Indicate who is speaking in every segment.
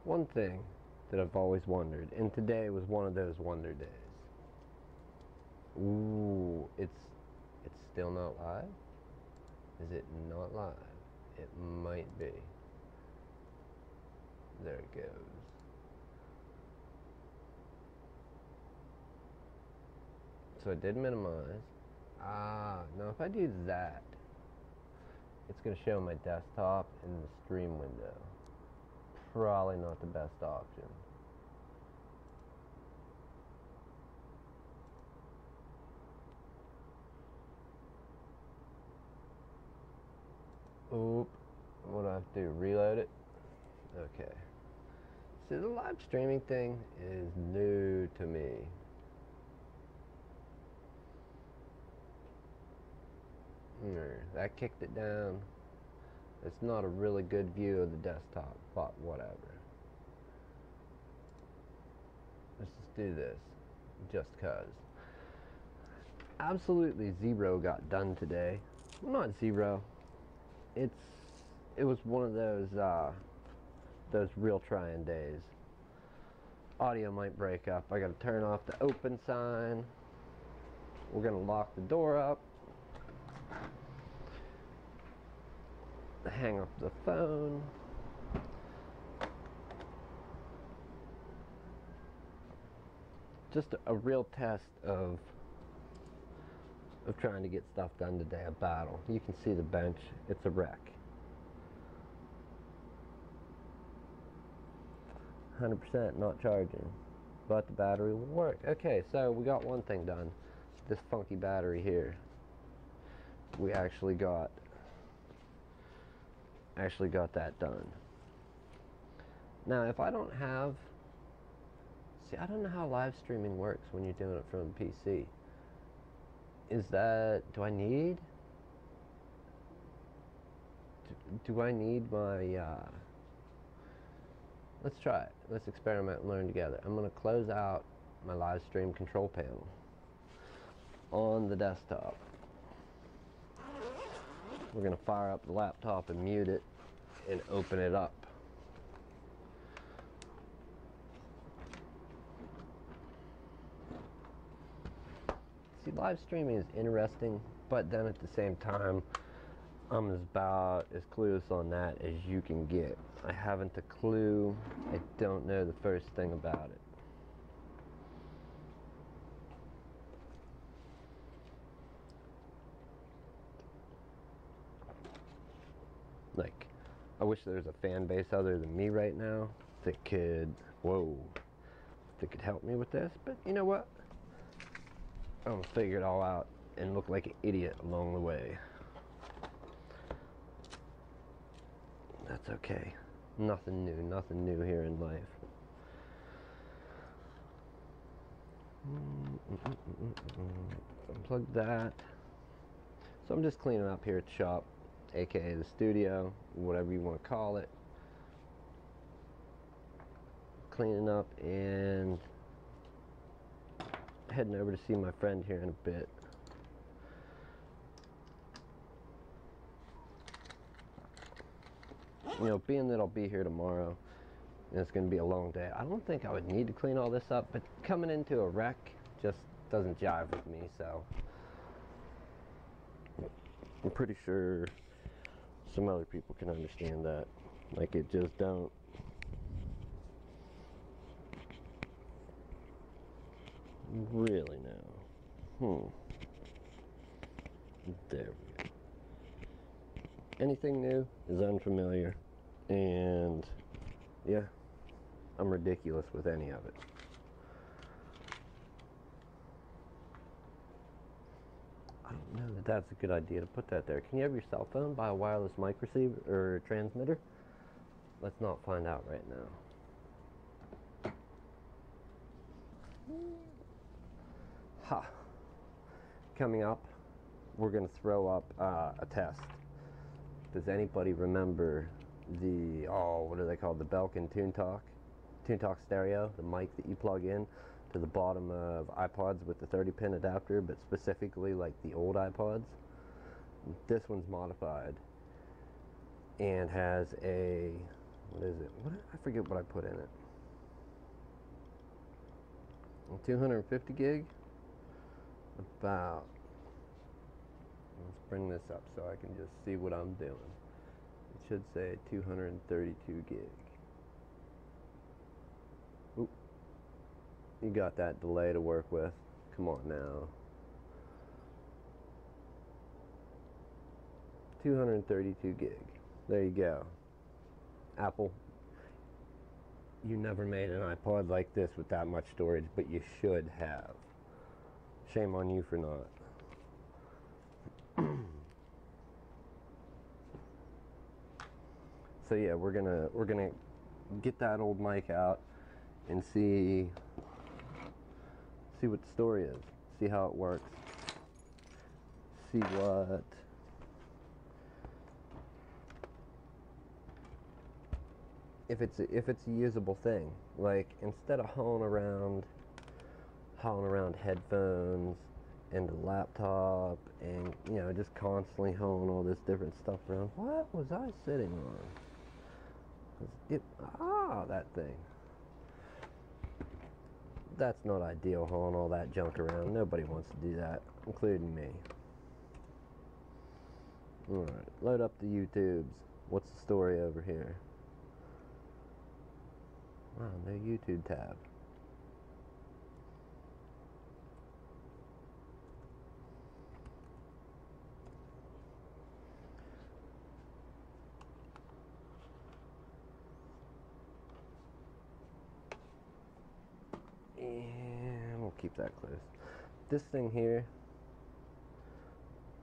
Speaker 1: One thing that I've always wondered, and today was one of those wonder days. Ooh, it's still not live? Is it not live? It might be. There it goes. So I did minimize. Now if I do that, it's going to show my desktop in the stream window. Probably not the best option. Oop. What do I have to do? Reload it? Okay. See, the live streaming thing is new to me. That kicked it down. It's not a really good view of the desktop, but whatever. Let's just do this, just cause. Absolutely zero got done today. Well, not zero. It was one of those real trying days. Audio might break up. I gotta turn off the open sign. We're gonna lock the door up. Hang up the phone. Just a real test of trying to get stuff done today, a battle. You can see the bench, it's a wreck. 100% not charging, but the battery will work. Okay, so we got one thing done. This funky battery here, we actually got that done. Now if I don't have, see, I don't know how live streaming works when you're doing it from a PC. Is that, do I need my let's try it. Let's experiment and learn together. I'm going to close out my live stream control panel on the desktop. We're going to fire up the laptop and mute it and open it up. See, live streaming is interesting, but then at the same time, I'm about as clueless on that as you can get. I haven't a clue. I don't know the first thing about it. Like, I wish there was a fan base other than me right now that could, that could help me with this, but you know what? I'm gonna figure it all out and look like an idiot along the way. That's okay. Nothing new here in life. Unplug that. So I'm just cleaning up here at the shop, aka the studio, whatever you want to call it. Cleaning up and heading over to see my friend here in a bit. You know, being that I'll be here tomorrow and it's going to be a long day, I don't think I would need to clean all this up, but coming into a wreck just doesn't jive with me, so I'm pretty sure some other people can understand that. Like, it just don't. Really now. There we go. Anything new is unfamiliar, and yeah, I'm ridiculous with any of it. I don't know that that's a good idea to put that there. Can you have your cell phone by a wireless mic receiver or transmitter? Let's not find out right now. Ha! Coming up, we're going to throw up a test. Does anybody remember the, what are they called? The Belkin TuneTalk stereo, the mic that you plug in to the bottom of iPods with the 30-pin adapter, but specifically like the old iPods. This one's modified and has a What is it? I forget what I put in it. 250 gig? About. Let's bring this up so I can just see what I'm doing. It should say 232 gig. Oop. You got that delay to work with. Come on now. 232 gig. There you go. Apple, you never made an iPod like this with that much storage, but you should have. Shame on you for not. So yeah, we're gonna get that old mic out and see what the story is. See how it works. See what if it's a usable thing. Like, instead of hauling around headphones and a laptop and, you know, just constantly hauling all this different stuff around. What was I sitting on? That thing. That's not ideal, hauling all that junk around. Nobody wants to do that, including me. Alright, load up the YouTubes. What's the story over here? Wow, no YouTube tab. And we'll keep that closed. This thing here,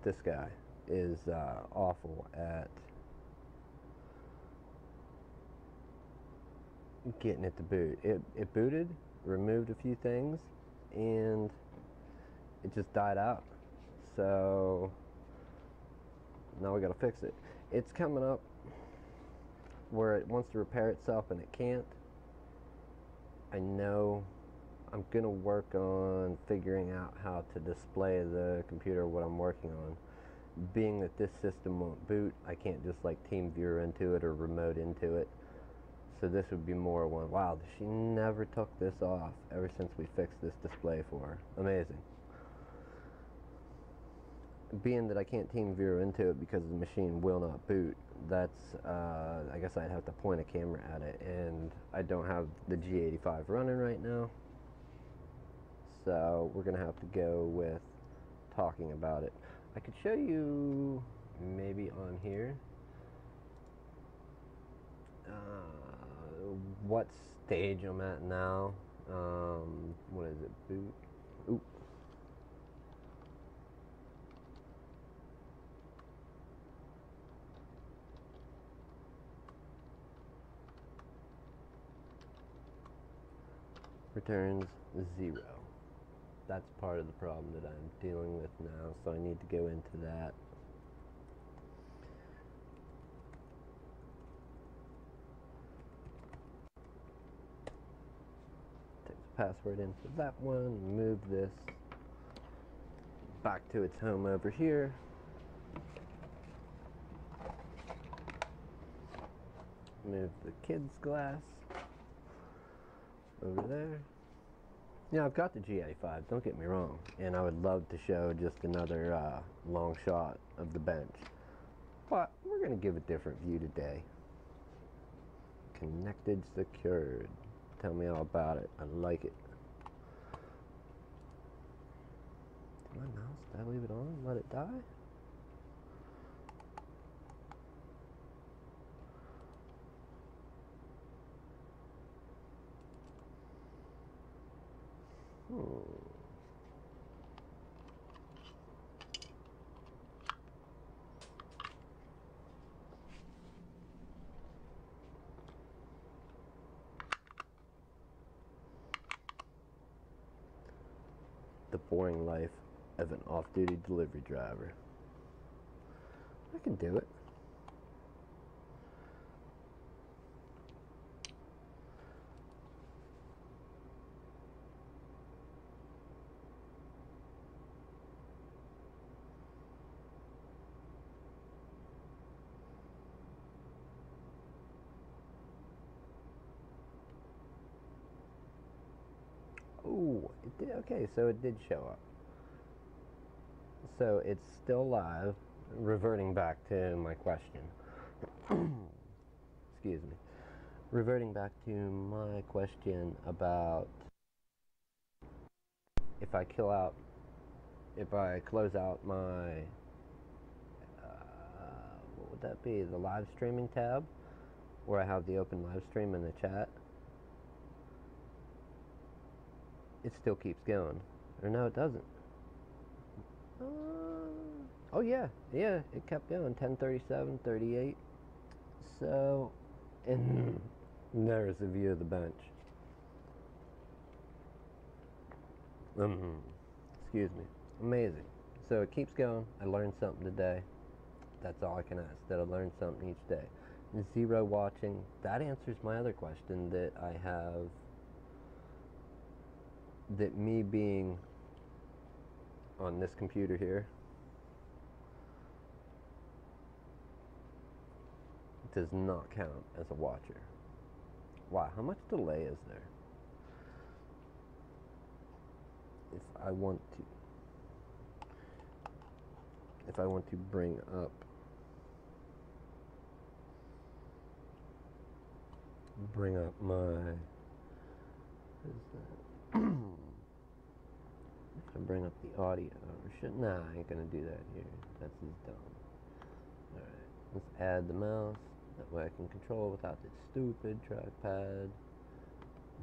Speaker 1: this guy, is awful at getting it to boot. It booted, removed a few things, and it just died out. So now we gotta fix it. It's coming up where it wants to repair itself and it can't. I know I'm gonna work on figuring out how to display the computer what I'm working on. Being that this system won't boot, I can't just like TeamViewer into it or remote into it. So this would be more one, wow, she never took this off ever since we fixed this display for her. Amazing. Being that I can't TeamViewer into it because the machine will not boot, that's, I guess I'd have to point a camera at it, and I don't have the G85 running right now. So we're gonna have to go with talking about it. I could show you maybe on here what stage I'm at now. What is it? Boot. Oop. Returns 0. That's part of the problem that I'm dealing with now, so I need to go into that. Take the password in for that one, move this back to its home over here. Move the kids' glass over there. Yeah, I've got the G85, don't get me wrong, and I would love to show just another long shot of the bench, but we're going to give a different view today. Connected, secured. Tell me all about it. I like it. My mouse, did I leave it on? Let it die? The boring life of an off-duty delivery driver. I can do it. Okay, so it did show up. So it's still live. Reverting back to my question. Excuse me. Reverting back to my question about if I close out my, what would that be? The live streaming tab, where I have the open live stream in the chat. It still keeps going. Or no, it doesn't. Oh yeah, it kept going. 10:37, 38. So, and there's a view of the bench. Excuse me. Amazing. So it keeps going. I learned something today. That's all I can ask. That I learned something each day. 0 watching. That answers my other question that I have. That me being on this computer here does not count as a watcher. Wow, how much delay is there? If I want to bring up my, what is that? If I bring up the audio, nah, I ain't gonna do that here. That's just dumb. Alright, let's add the mouse. That way I can control without this stupid trackpad.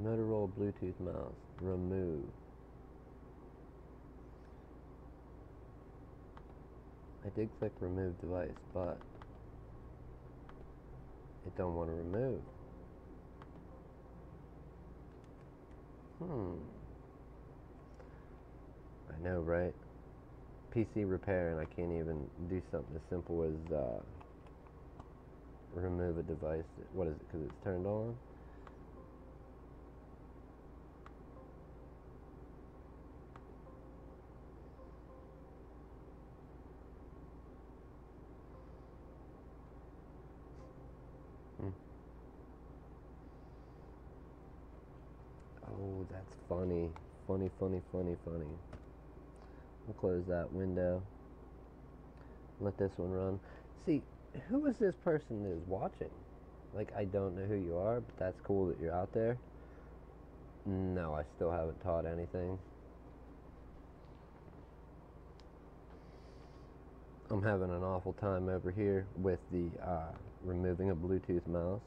Speaker 1: Motorola Bluetooth mouse. Remove. I did click remove device, but it don't want to remove. I know, right? PC repair, and I can't even do something as simple as remove a device. What is it? Because it's turned on? Oh, that's funny. Funny. We'll close that window. Let this one run. See, who is this person that is watching? Like, I don't know who you are, but that's cool that you're out there. No, I still haven't taught anything. I'm having an awful time over here with the removing a Bluetooth mouse.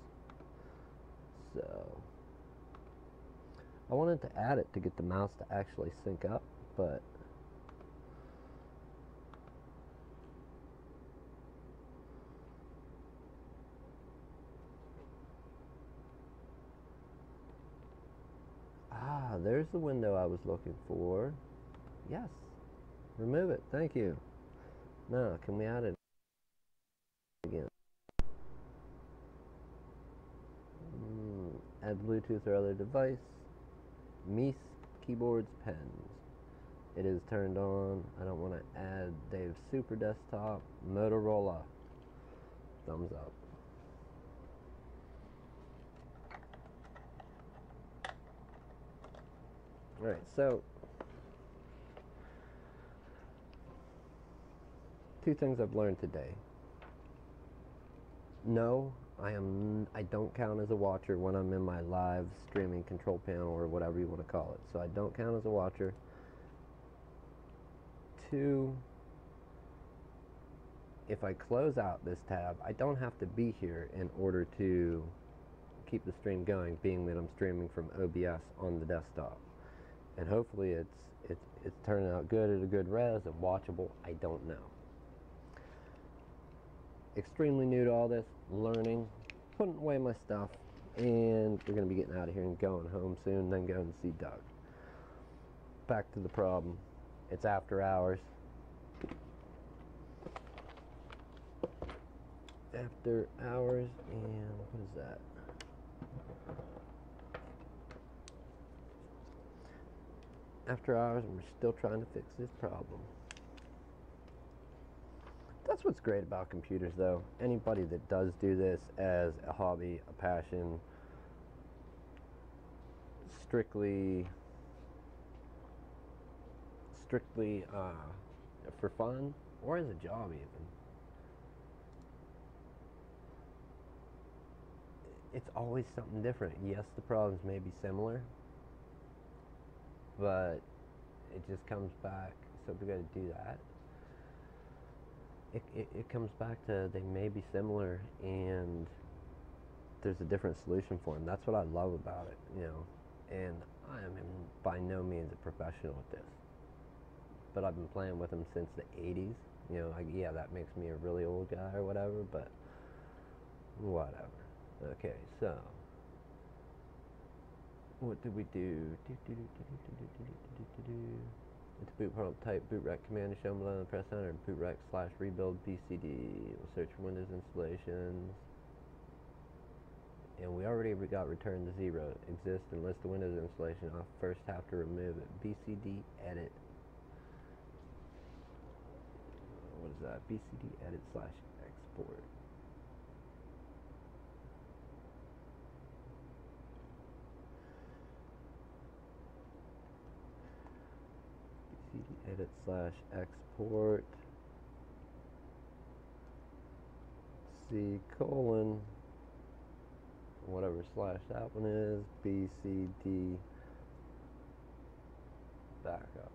Speaker 1: So I wanted to add it to get the mouse to actually sync up, but there's the window I was looking for. Yes. Remove it. Thank you. Now, can we add it again? Add Bluetooth or other device. Meese keyboards, pens. It is turned on. I don't want to add Dave's Super Desktop. Motorola. Thumbs up. Alright, so two things I've learned today. No, I don't count as a watcher when I'm in my live streaming control panel or whatever you want to call it. So I don't count as a watcher. 2, if I close out this tab, I don't have to be here in order to keep the stream going, being that I'm streaming from OBS on the desktop. And hopefully it's turning out good at a good res and watchable. I don't know. Extremely new to all this, learning, putting away my stuff, and we're going to be getting out of here and going home soon, then going to see Doug. Back to the problem. It's after hours. After hours, and what is that? After hours, and we're still trying to fix this problem. That's what's great about computers, though. Anybody that does do this as a hobby, a passion, strictly strictly for fun or as a job even, it's always something different. Yes, the problems may be similar, but it just comes back. So if we got to do that, it comes back to they may be similar and there's a different solution for them. That's what I love about it, you know. And I am by no means a professional at this, but I've been playing with them since the 80s. You know, yeah, that makes me a really old guy or whatever, but whatever. Okay, so what did we do? It's boot prompt, type bootrec command to show below, press enter, bootrec/rebuild BCD. We'll search for Windows installations. And we already got return to 0. Exist and list the Windows installation. I'll first have to remove it. BCD edit. What is that? BCD edit/export. BCD edit/export. C colon. Whatever slash that one is, BCD backup.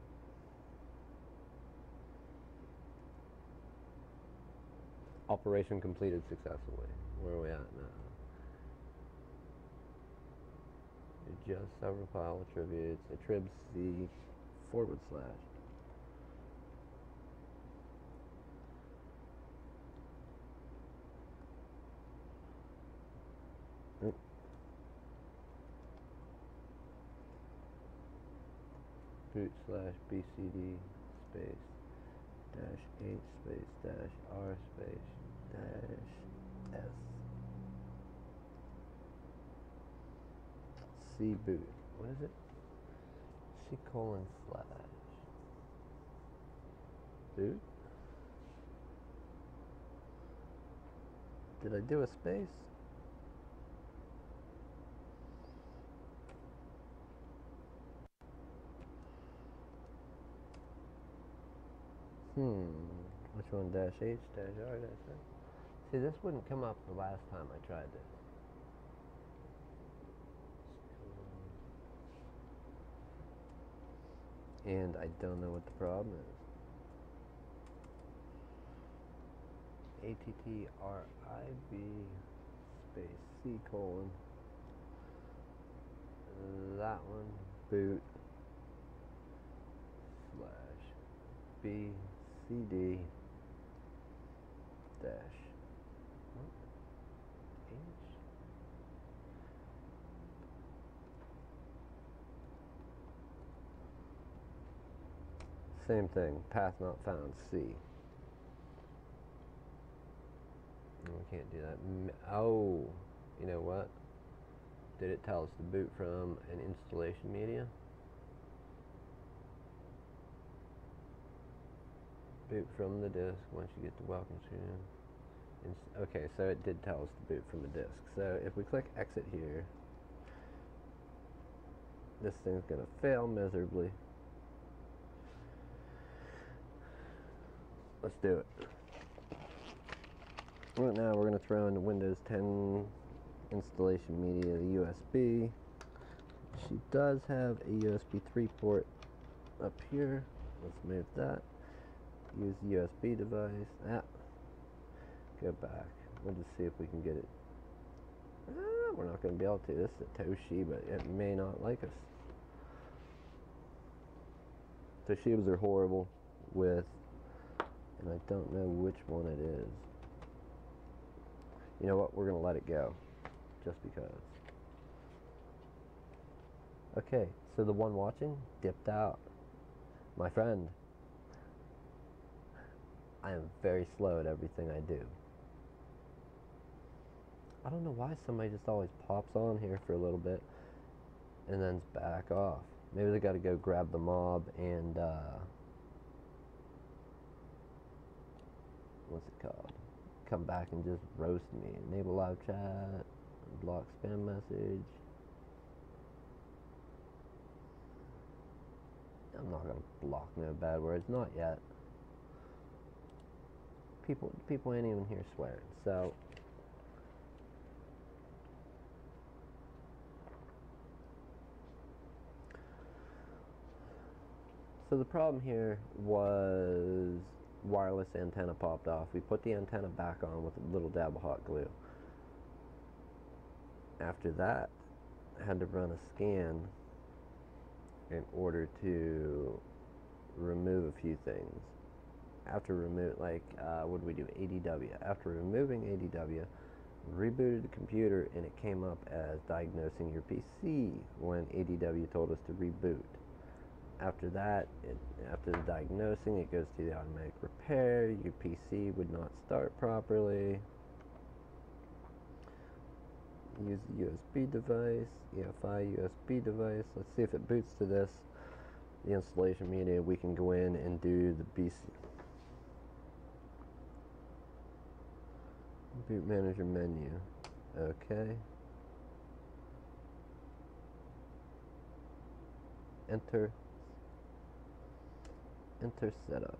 Speaker 1: Operation completed successfully. Where are we at now? Adjust several file attributes, attrib C /. boot/BCD space -H space -R space -S C boot. What is it? C colon slash boot. Did I do a space? Which one? -H, -R, -S? See, this wouldn't come up the last time I tried this. And I don't know what the problem is. ATTRIB space C colon. That one. Boot / BCD dash what? H? Same thing, path not found, C. We can't do that. Oh, you know what? Did it tell us to boot from an installation media? Boot from the disk once you get the welcome screen. Okay, so it did tell us to boot from the disk. So if we click exit here, this thing's going to fail miserably. Let's do it. Right now we're going to throw in the Windows 10 installation media, the USB. She does have a USB 3 port up here. Let's move that. Use the USB device. Go back. We'll just see if we can get it. We're not going to be able to. This is a Toshiba. It may not like us. Toshibas are horrible with, and I don't know which one it is. You know what? We're going to let it go. Just because. Okay, so the one watching dipped out. My friend. I am very slow at everything I do. I don't know why somebody just always pops on here for a little bit and then's back off. Maybe they got to go grab the mob and what's it called? Come back and just roast me. Enable live chat, block spam message. I'm not gonna block no bad words, not yet. People ain't even here swearing, so. So the problem here was wireless antenna popped off. We put the antenna back on with a little dab of hot glue. After that, I had to run a scan in order to remove a few things. After what did we do? ADW. After removing ADW, rebooted the computer and it came up as diagnosing your PC when ADW told us to reboot. After that, after the diagnosing, it goes to the automatic repair. Your PC would not start properly. Use the USB device, EFI USB device. Let's see if it boots to this. The installation media, we can go in and do the BC. Boot manager menu. Okay. Enter setup.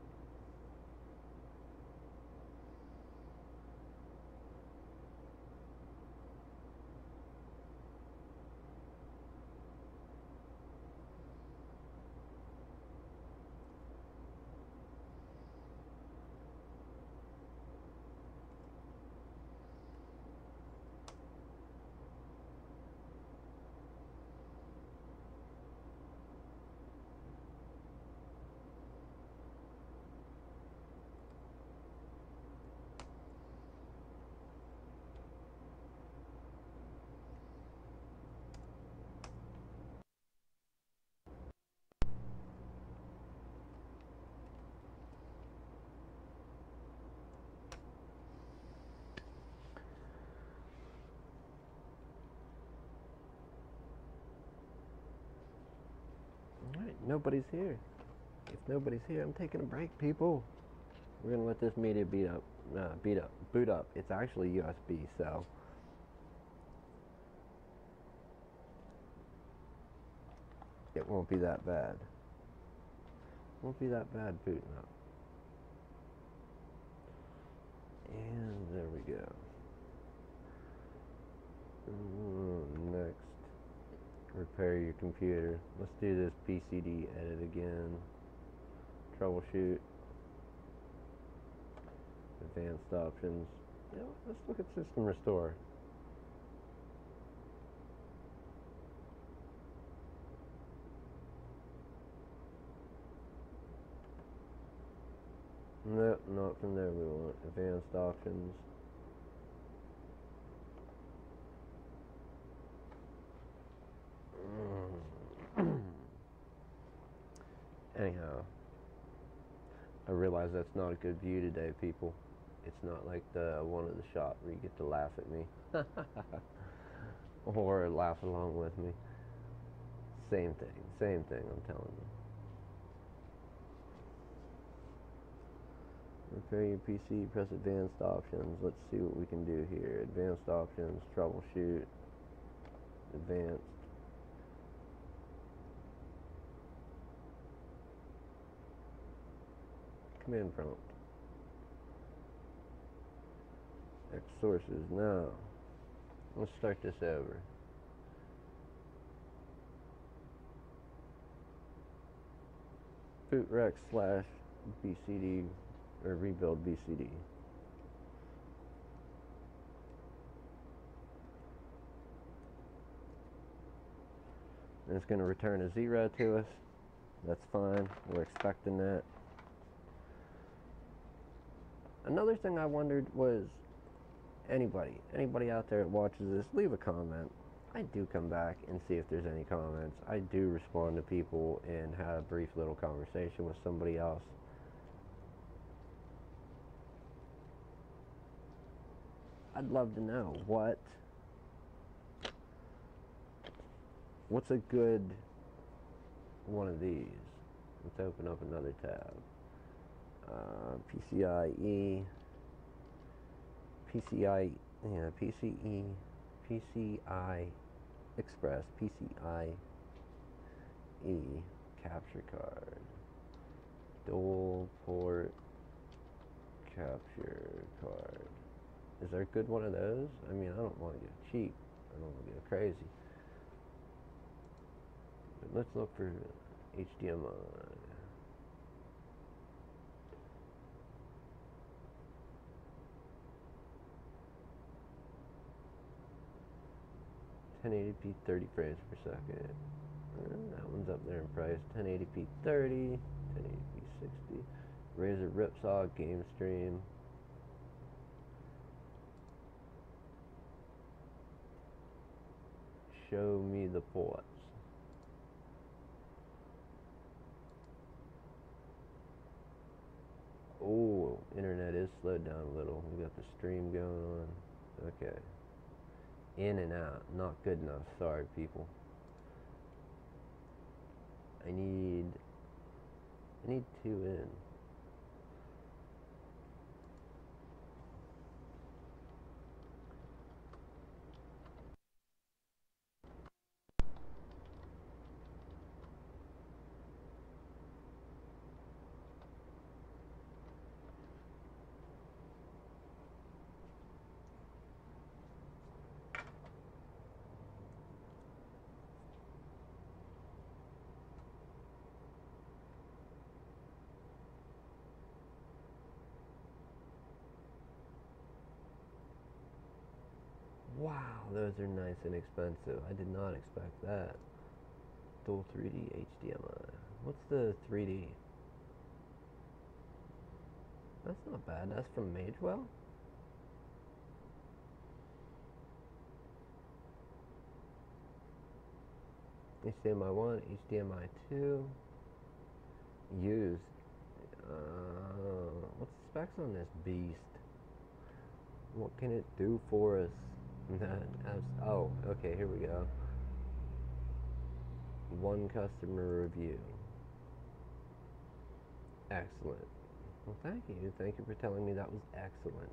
Speaker 1: Alright, nobody's here. If nobody's here, I'm taking a break, people. We're gonna let this media boot up. It's actually USB, so it won't be that bad. Won't be that bad booting up. And there we go. Next, repair your computer. Let's do this BCD edit again. Troubleshoot. Advanced options. Let's look at system restore. Nope, not from there. We want advanced options. Anyhow, I realize that's not a good view today, people. It's not like the one at the shop where you get to laugh at me or laugh along with me. Same thing, I'm telling you. Repair your PC, press advanced options. Let's see what we can do here. Advanced options, troubleshoot, advanced. Command prompt. X sources. Now, let's start this over. Bootrec / BCD or rebuild BCD. And it's going to return a 0 to us. That's fine. We're expecting that. Another thing I wondered was anybody out there that watches this, leave a comment. I do come back and see if there's any comments. I do respond to people and have a brief little conversation with somebody else. I'd love to know what's a good one of these. Let's open up another tab. PCIe, PCI Express, PCIe capture card. Dual port capture card. Is there a good one of those? I mean, I don't want to get cheap. I don't want to go crazy. But let's look for HDMI. .1080p 30 frames per second. That one's up there in price. 1080p 30, 1080p 60. Razer Ripsaw Game Stream. Show me the ports. Oh, internet is slowed down a little. We got the stream going on. Okay. In and out. Not good enough. Sorry, people. I need 2 in. Wow, those are nice and expensive. I did not expect that. Dual 3D HDMI. What's the 3D? That's not bad. That's from Magewell? HDMI 1, HDMI 2. Used. What's the specs on this beast? What can it do for us? Oh, okay, here we go. One customer review. Excellent. Well, thank you. Thank you for telling me that was excellent.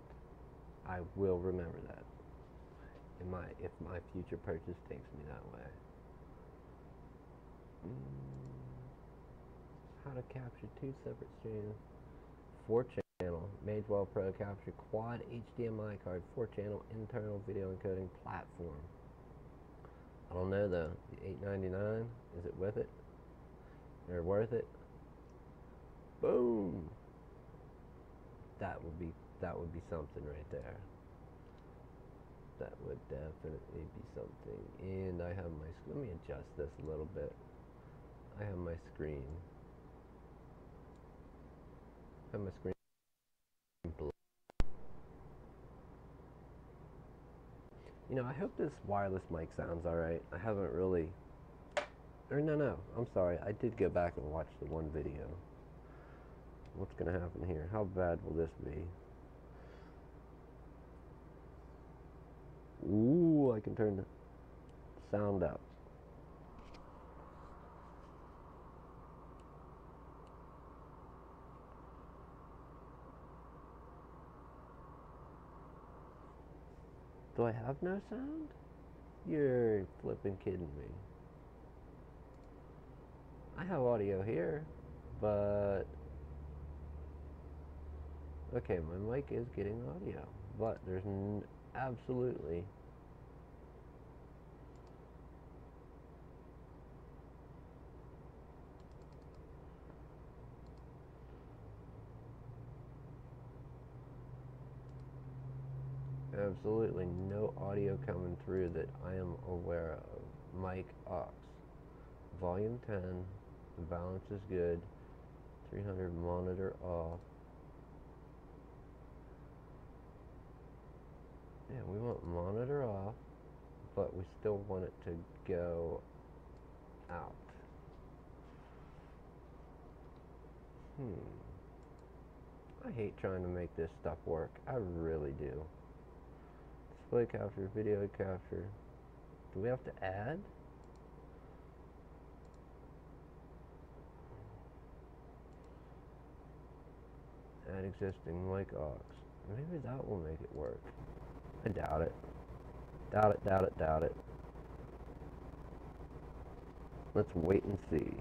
Speaker 1: I will remember that. If my future purchase takes me that way. How to capture 2 separate streams. 4-channel Magewell Pro Capture Quad HDMI card. 4-channel internal video encoding platform. I don't know though. $8.99. Is it with it? Or worth it? Boom. That would be something right there. That would definitely be something. And I have my, let me adjust this a little bit. I have my screen. I have my screen below. You know, I hope this wireless mic sounds alright. I haven't really, or no, I'm sorry. I did go back and watch the one video. What's gonna happen here? How bad will this be? Ooh, I can turn the sound up. Do I have no sound? You're flipping kidding me. I have audio here, but okay, my mic is getting audio, but there's absolutely no audio coming through that I am aware of. Mic aux. Volume 10. The balance is good. 300 monitor off. Yeah, we want monitor off, but we still want it to go out. I hate trying to make this stuff work. I really do. Display capture, video capture. Do we have to add? Add existing mic aux. Maybe that will make it work. I doubt it. Doubt it. Let's wait and see.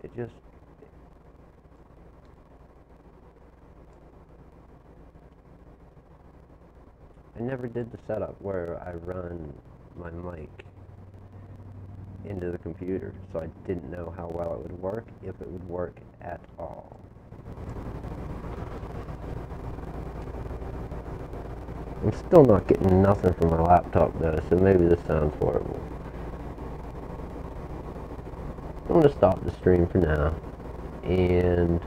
Speaker 1: it just, I never did the setup where I run my mic into the computer, so I didn't know how well it would work, if it would work at all. I'm still not getting nothing from my laptop though, so maybe this sounds horrible. I'm going to stop the stream for now, and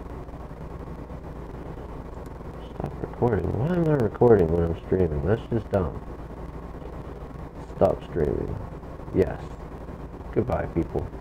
Speaker 1: stop recording. Why am I recording when I'm streaming? That's just dumb. Stop streaming. Yes. Goodbye, people.